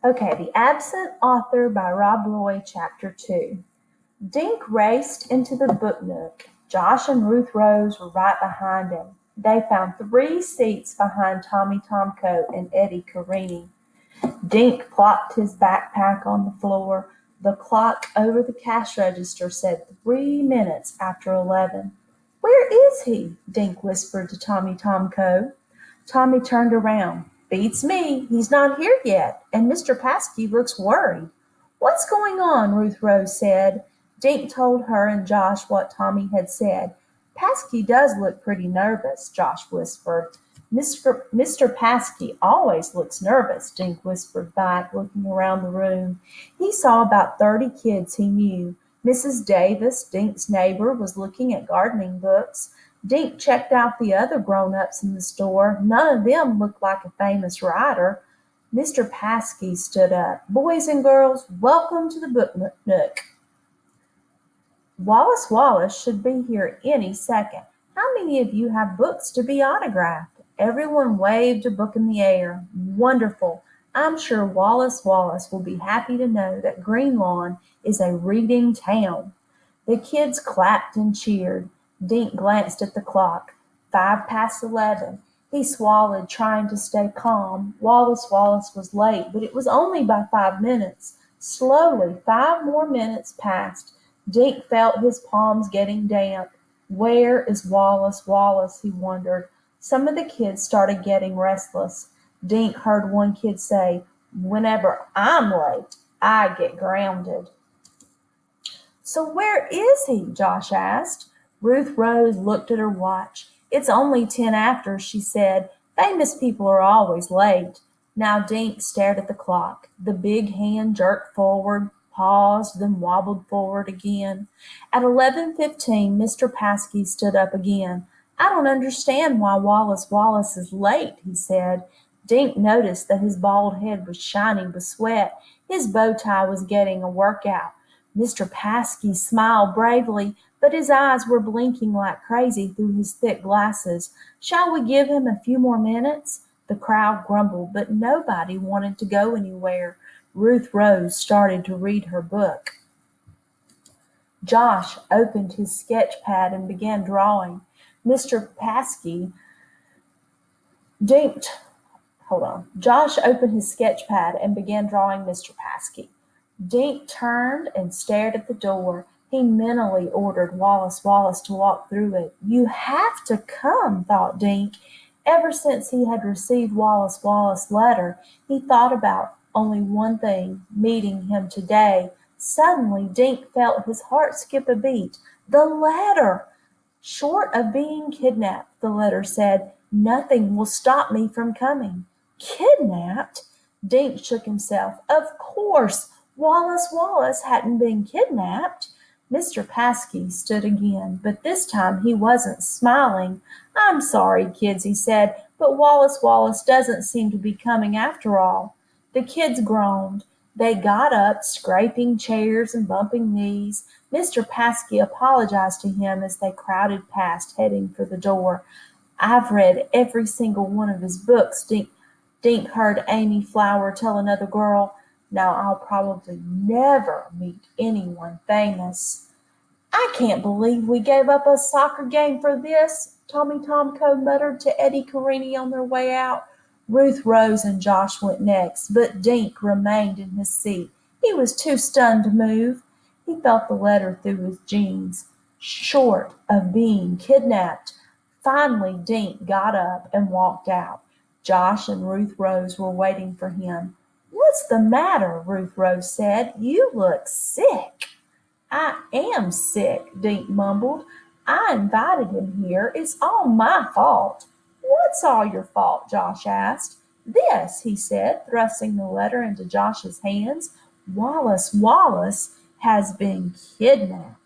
Okay, The Absent Author by Rob Roy, Chapter 2. Dink raced into the book nook. Josh and Ruth Rose were right behind him. They found 3 seats behind Tommy Tomcoat and Eddie Carini. Dink plopped his backpack on the floor. The clock over the cash register said 3 minutes after 11. "Where is he?" Dink whispered to Tommy Tomcoat. Tommy turned around. "Beats me. He's not here yet, and Mr. Paskey looks worried." "What's going on?" Ruth Rose said. Dink told her and Josh what Tommy had said. "Paskey does look pretty nervous," Josh whispered. "Mr. Paskey always looks nervous," Dink whispered back, looking around the room. He saw about 30 kids he knew. Mrs. Davis, Dink's neighbor, was looking at gardening books. Dink checked out the other grown-ups in the store. None of them looked like a famous writer. Mr. Paskey stood up. "Boys and girls, welcome to the book nook. Wallace Wallace should be here any second. How many of you have books to be autographed?" Everyone waved a book in the air. "Wonderful. I'm sure Wallace Wallace will be happy to know that Greenlawn is a reading town." The kids clapped and cheered. Dink glanced at the clock. 11:05. He swallowed, trying to stay calm. Wallace Wallace was late, but it was only by 5 minutes. Slowly, 5 more minutes passed. Dink felt his palms getting damp. "Where is Wallace Wallace?" he wondered. Some of the kids started getting restless. Dink heard one kid say, "Whenever I'm late, I get grounded." "So where is he?" Josh asked. Ruth Rose looked at her watch. "It's only 10 after," she said. "Famous people are always late." Now Dink stared at the clock. The big hand jerked forward, paused, then wobbled forward again. At 11:15, Mr. Paskey stood up again. "I don't understand why Wallace Wallace is late," he said. Dink noticed that his bald head was shining with sweat. His bow tie was getting a workout. Mr. Paskey smiled bravely, but his eyes were blinking like crazy through his thick glasses. "Shall we give him a few more minutes?" The crowd grumbled, but nobody wanted to go anywhere. Ruth Rose started to read her book. Josh opened his sketch pad and began drawing. Mr. Paskey dinked. Hold on. Josh opened his sketch pad and began drawing Mr. Paskey. Dink turned and stared at the door. He mentally ordered Wallace Wallace to walk through it. "You have to come," thought Dink. Ever since he had received Wallace Wallace's letter, he thought about only one thing, meeting him today. Suddenly Dink felt his heart skip a beat. The letter! "Short of being kidnapped," the letter said, "nothing will stop me from coming." Kidnapped? Dink shook himself. Of course! Wallace Wallace hadn't been kidnapped. Mr. Paskey stood again, but this time he wasn't smiling. "I'm sorry, kids," he said, "but Wallace Wallace doesn't seem to be coming after all." The kids groaned. They got up, scraping chairs and bumping knees. Mr. Paskey apologized to him as they crowded past, heading for the door. "I've read every single one of his books," Dink heard Amy Flower tell another girl. "Now I'll probably never meet anyone famous." "I can't believe we gave up a soccer game for this," Tommy Tomco muttered to Eddie Carini on their way out. Ruth Rose and Josh went next, but Dink remained in his seat. He was too stunned to move. He felt the letter through his jeans. Short of being kidnapped. Finally Dink got up and walked out. Josh and Ruth Rose were waiting for him. "What's the matter?" Ruth Rose said. "You look sick." "I am sick," Dink mumbled. "I invited him here. It's all my fault." "What's all your fault?" Josh asked. "This," he said, thrusting the letter into Josh's hands. "Wallace Wallace has been kidnapped."